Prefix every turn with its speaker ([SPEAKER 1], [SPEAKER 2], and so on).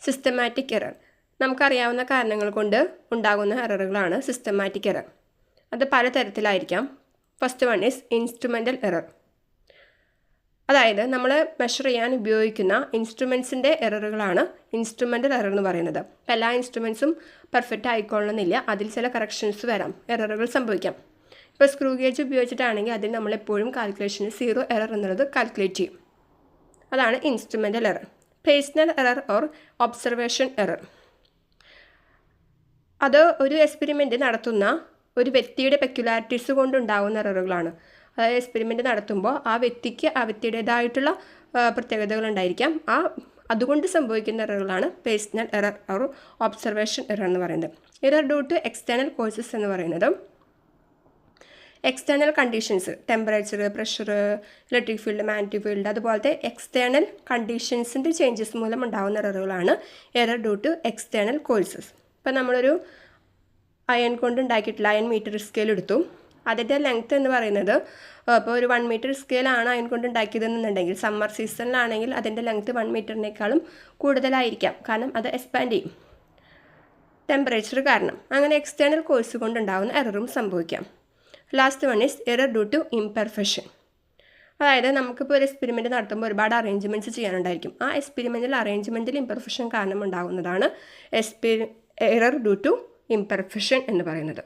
[SPEAKER 1] Systematic error. നമുക്കറിയാവുന്ന കാരണങ്ങൾ കൊണ്ട് ഉണ്ടാകുന്ന എററുകളാണ് സിസ്റ്റമാറ്റിക് എറർ. അത് പലതരത്തിലായിരിക്കാം. First one is instrumental error. അതായത് നമ്മൾ മെഷർ ചെയ്യാൻ ഉപയോഗിക്കുന്ന ഇൻസ്ട്രുമെൻസിൻ്റെ എററുകളാണ് ഇൻസ്ട്രുമെൻ്റൽ എറർ എന്ന് പറയുന്നത്. അപ്പോൾ എല്ലാ ഇൻസ്ട്രുമെൻസും പെർഫെക്റ്റ് ആയിക്കൊള്ളണമെന്നില്ല. അതിൽ ചില കറക്ഷൻസ് വരാം, എററുകൾ സംഭവിക്കാം. ഇപ്പോൾ സ്ക്രൂ ഗേജ് ഉപയോഗിച്ചിട്ടാണെങ്കിൽ അതിൽ നമ്മളെപ്പോഴും കാൽക്കുലേഷന് 0 എറർ എന്നുള്ളത് കാൽക്കുലേറ്റ് ചെയ്യും. അതാണ് instrumental error. Personal error or observation error. അത് ഒരു എക്സ്പെരിമെൻ്റ് നടത്തുന്ന ഒരു വ്യക്തിയുടെ പെക്യുലാരിറ്റീസ് കൊണ്ടുണ്ടാകുന്ന എററുകളാണ്. അതായത് എക്സ്പെരിമെൻ്റ് നടത്തുമ്പോൾ ആ വ്യക്തിയുടേതായിട്ടുള്ള പ്രത്യേകതകൾ ഉണ്ടായിരിക്കാം. അതുകൊണ്ട് സംഭവിക്കുന്ന എററുകളാണ് personal error or observation error എന്ന് പറയുന്നത്. Error due to external causes എന്ന് പറയുന്നത് external conditions, temperature, pressure, electric field, magnetic field, അതുപോലത്തെ എക്സ്റ്റേണൽ കണ്ടീഷൻസിൻ്റെ ചേഞ്ചസ് മൂലം ഉണ്ടാകുന്ന എററുകളാണ് error due to external causes. ഇപ്പം നമ്മളൊരു അയൺ കൊണ്ട് ഉണ്ടാക്കിയിട്ടുള്ള അയൺ മീറ്റർ സ്കെയിൽ എടുത്തു. അതിൻ്റെ ലെങ്ത്ത് എന്ന് പറയുന്നത് ഇപ്പോൾ ഒരു 1 മീറ്റർ സ്കെയിലാണ് അയൺ കൊണ്ട് ഉണ്ടാക്കിയതെന്നുണ്ടെങ്കിൽ സമ്മർ സീസണിലാണെങ്കിൽ അതിൻ്റെ ലെങ്ത്ത് 1 മീറ്ററിനേക്കാളും കൂടുതലായിരിക്കാം. കാരണം അത് എക്സ്പാൻഡ് ചെയ്യും ടെമ്പറേച്ചർ കാരണം. അങ്ങനെ എക്സ്റ്റേണൽ കോഴ്സ് കൊണ്ടുണ്ടാകുന്ന എററും സംഭവിക്കാം. Last one is error due to imperfection. അതായത് നമുക്കിപ്പോൾ ഒരു എക്സ്പെരിമെൻ്റ് നടത്തുമ്പോൾ ഒരുപാട് അറേഞ്ച്മെൻറ്റ്സ് ചെയ്യാനുണ്ടായിരിക്കും. ആ അറേഞ്ച്മെൻറ്റിൽ ഇംപെർഫെക്ഷൻ കാരണം ഉണ്ടാകുന്നതാണ് എറർ ഡ്യൂ ടു ഇംപെർഫെക്ഷൻ എന്ന് പറയുന്നത്.